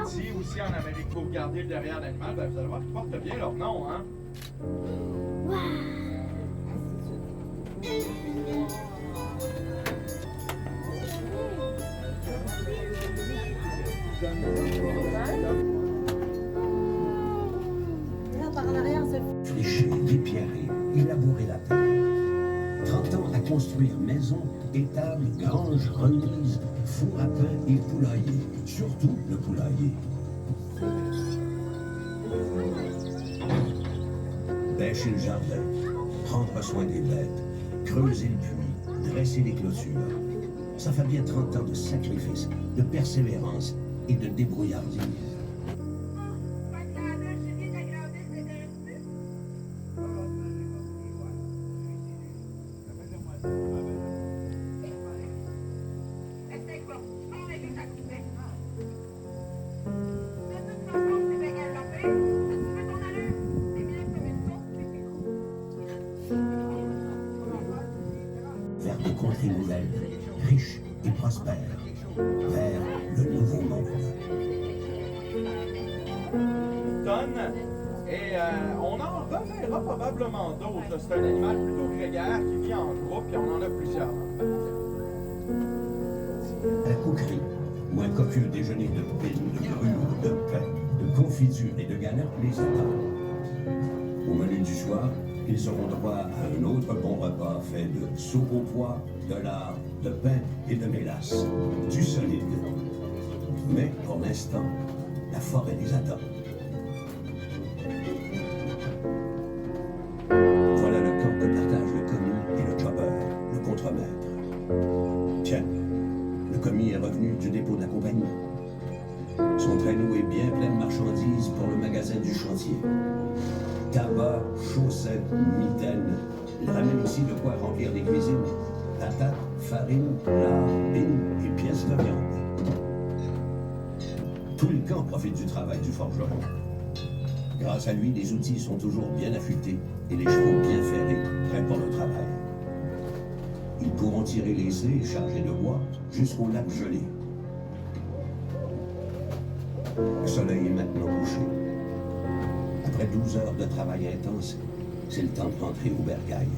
dit aussi en Amérique pour garder le derrière l'animal, ben vous allez voir qu'ils portent bien leur nom, hein. Flécher, dépierrer, élaborer la terre. 30 ans à construire maisons, étables, granges, remises, fours à pain et poulailler. Surtout le poulailler. Bêcher le jardin, prendre soin des bêtes, creuser le puits, dresser les clôtures. Ça fait bien 30 ans de sacrifice, de persévérance et de débrouillardise. Vers des contrées nouvelles, riches et prospères, vers le nouveau monde. Et on en reverra probablement d'autres. C'est un animal plutôt grégaire qui vit en groupe et on en a plusieurs. La coquerie, ou un copieux déjeuner de pines, de brûlures, de pain, de confitures et de galettes les attendent. Au menu du soir, ils auront droit à un autre bon repas fait de soupe au pois, de lard, de pain et de mélasse. Du solide. Mais pour l'instant, la forêt les attend. Voilà le camp que partagent le commis et le jobber, le contremaître. Tiens, le commis est revenu du dépôt de la compagnie. Son traîneau est bien plein de marchandises pour le magasin du chantier. Tabac, chaussettes, mitaines. Il ramène aussi de quoi remplir les cuisines. Patates, farine, lard, pine et pièces de viande. Tout le camp profite du travail du forgeron. Grâce à lui, les outils sont toujours bien affûtés et les chevaux bien ferrés, prêts pour le travail. Ils pourront tirer les ais chargés de bois jusqu'au lac gelé. Le soleil est maintenant couché. Après 12 heures de travail intense, c'est le temps de rentrer au bercail.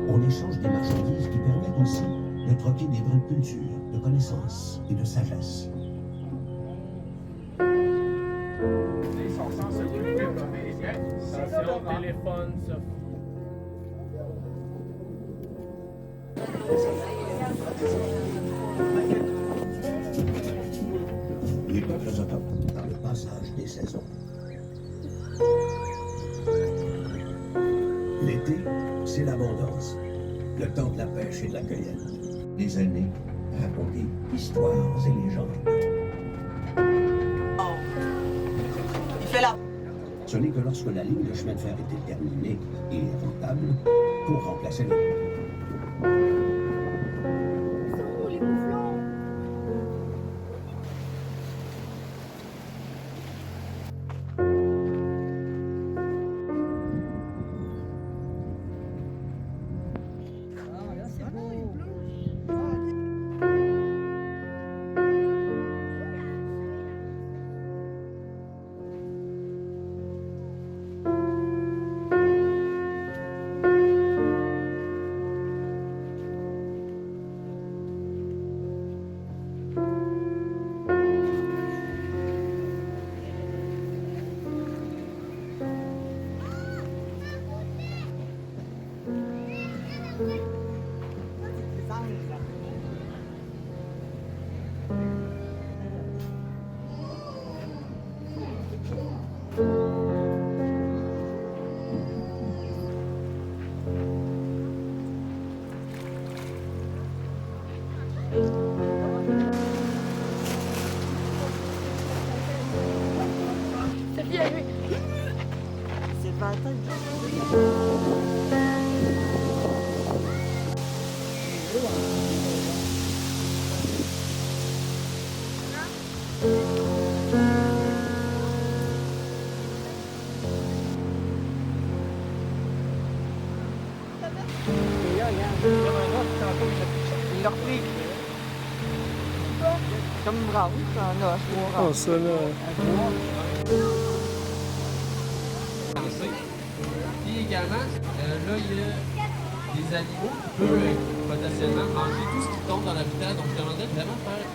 On échange des marchandises qui permettent aussi de troquer des brins de culture, de connaissances et de sagesse. Ils sont censés s'occuper de bien. Attention, téléphone, ça. Les peuples autochtones dans le passage des saisons. L'été, c'est l'abondance, le temps de la pêche et de la cueillette. Les aînés racontent histoires et légendes. Il fait la... Ce n'est que lorsque la ligne de chemin de fer était terminée et rentable qu'on remplaçait le... C'est bien, lui. C'est pas un Il l'a repris. Comme une branche, un os, Oh, ça là. Puis également, là, il y a des animaux qui peuvent potentiellement manger tout ce qui tombe dans l'habitat. Donc, je demandais de vraiment faire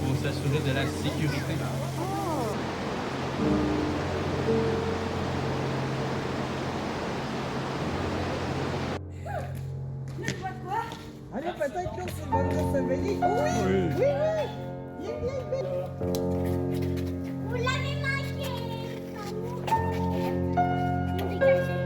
pour s'assurer de la sécurité. Allez, peut-être que c'est bon de se réveiller. Oui, oui, oui. Viens, viens, viens. Vous l'avez manqué! Dégagez.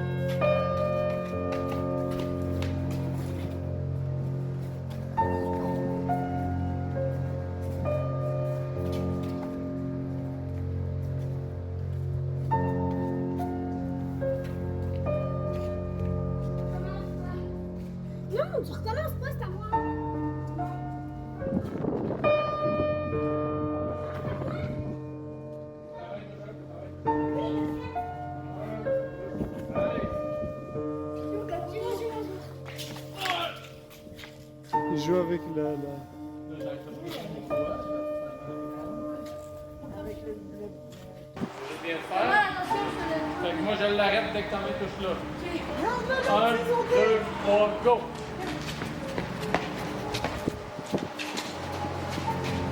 Non, tu recommences pas, c'est à moi. Il joue avec la... Je viens de faire. Fait que moi, je l'arrête dès que t'en es touche là. 1, 2, 3, go!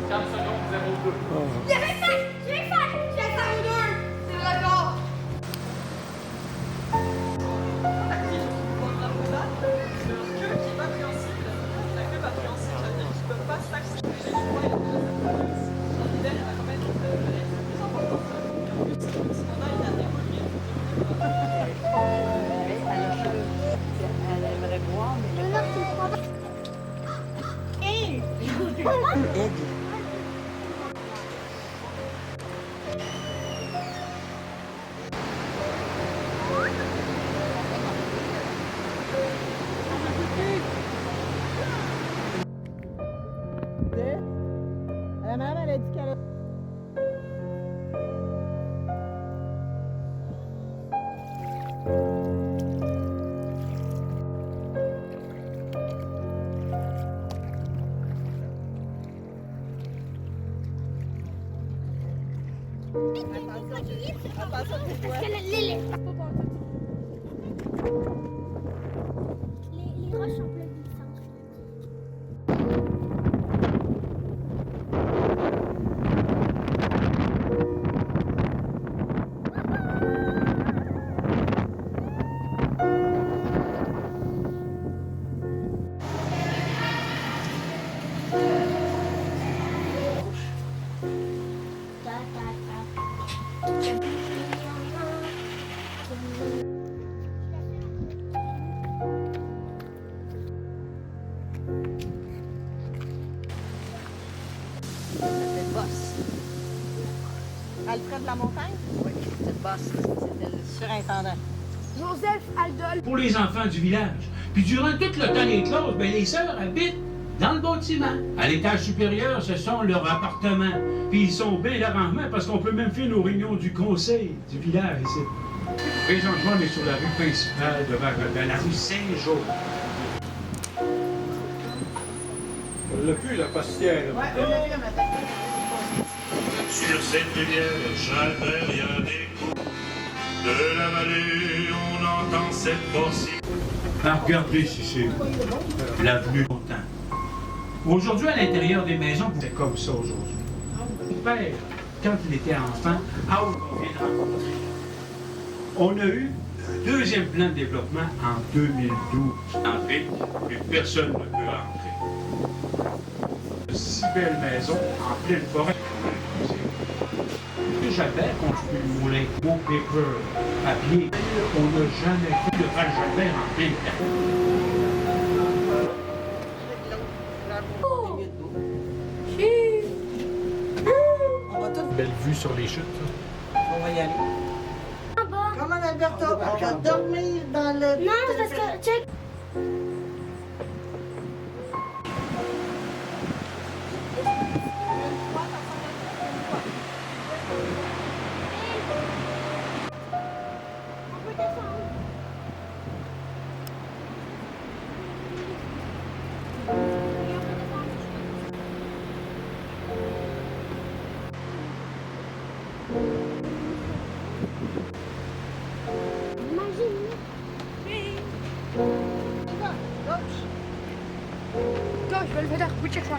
4 secondes, 0, 2. Je vais faire! Je vais faire! Je vais faire 2! C'est le record! Elle aimerait boire, mais Le nord, c'est pas bon. Hey! Aigle. La maman, elle a dit qu'elle a... Parce que les roches sont pleines d'essence. C'était le boss. Alfred Lamontagne? Oui, c'était le boss. C'était le surintendant. Joseph Aldol. Pour les enfants du village. Puis durant tout le temps des classes, ben, les sœurs habitent dans le bâtiment. À l'étage supérieur, ce sont leurs appartements. Puis ils sont bien l'arrangement parce qu'on peut même faire nos réunions du conseil du village ici. Présentement, on est sur la rue principale devant la rue Saint-Jean. On l'a plus, la postière. Ouais, on l'a vu un matin. Sur cette rivière, Chalbert, il y a des coups. De la vallée, on entend cette portion. Ah, regardez ici, c'est l'avenue longtemps. Aujourd'hui, à l'intérieur des maisons, c'est comme ça aujourd'hui. Mon père, quand il était enfant, à où on vient de rencontrer. On a eu un deuxième plan de développement en 2012. En ville, et personne ne peut entrer. De si belles maisons en pleine forêt. Jalbert construit le moulin au paper, papier. On n'a jamais vu de Val Jalbert en plein temps. On va tout... Belle vue sur les chutes. On va y aller. Comment Alberto? On va dormir dans le... Non, parce que, check. On peut descendre. Et on peut descendre. je vais le faire. Oui, check ça.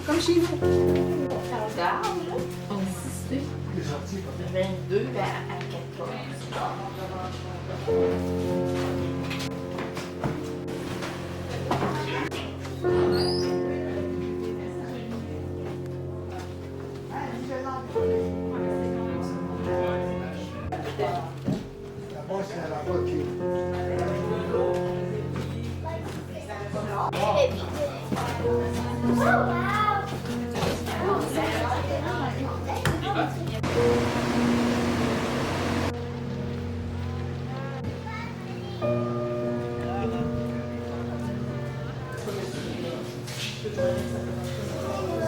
Comme chez vous. Ça regarde, là. On insisté. 22 à 14.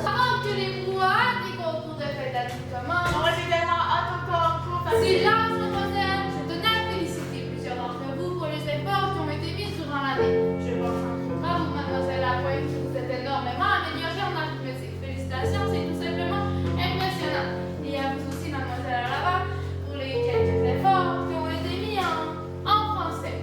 Avant que les brouhaha des concours de fête à tout commence. Moi, j'ai tellement hâte au concours. Silence, mademoiselle! Je tenais à féliciter plusieurs d'entre vous pour les efforts qui ont été mis durant l'année. Je pense à vous, mademoiselle Lapointe, qui vous êtes énormément améliorée en arithmétique. Félicitations, c'est tout simplement impressionnant. Et à vous aussi, mademoiselle Alava, pour les quelques efforts qui ont été mis en français.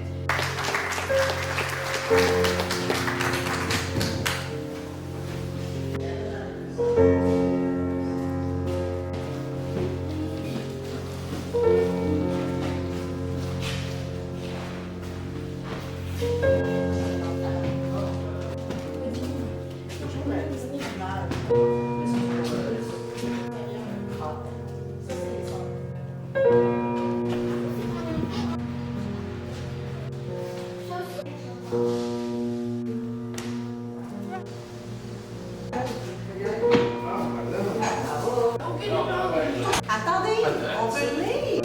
Attendez, on veut lire.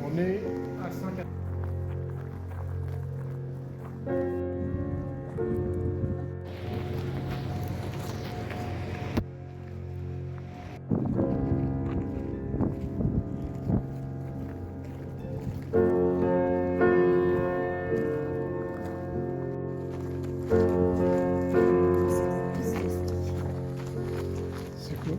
On est à 180. C'est quoi?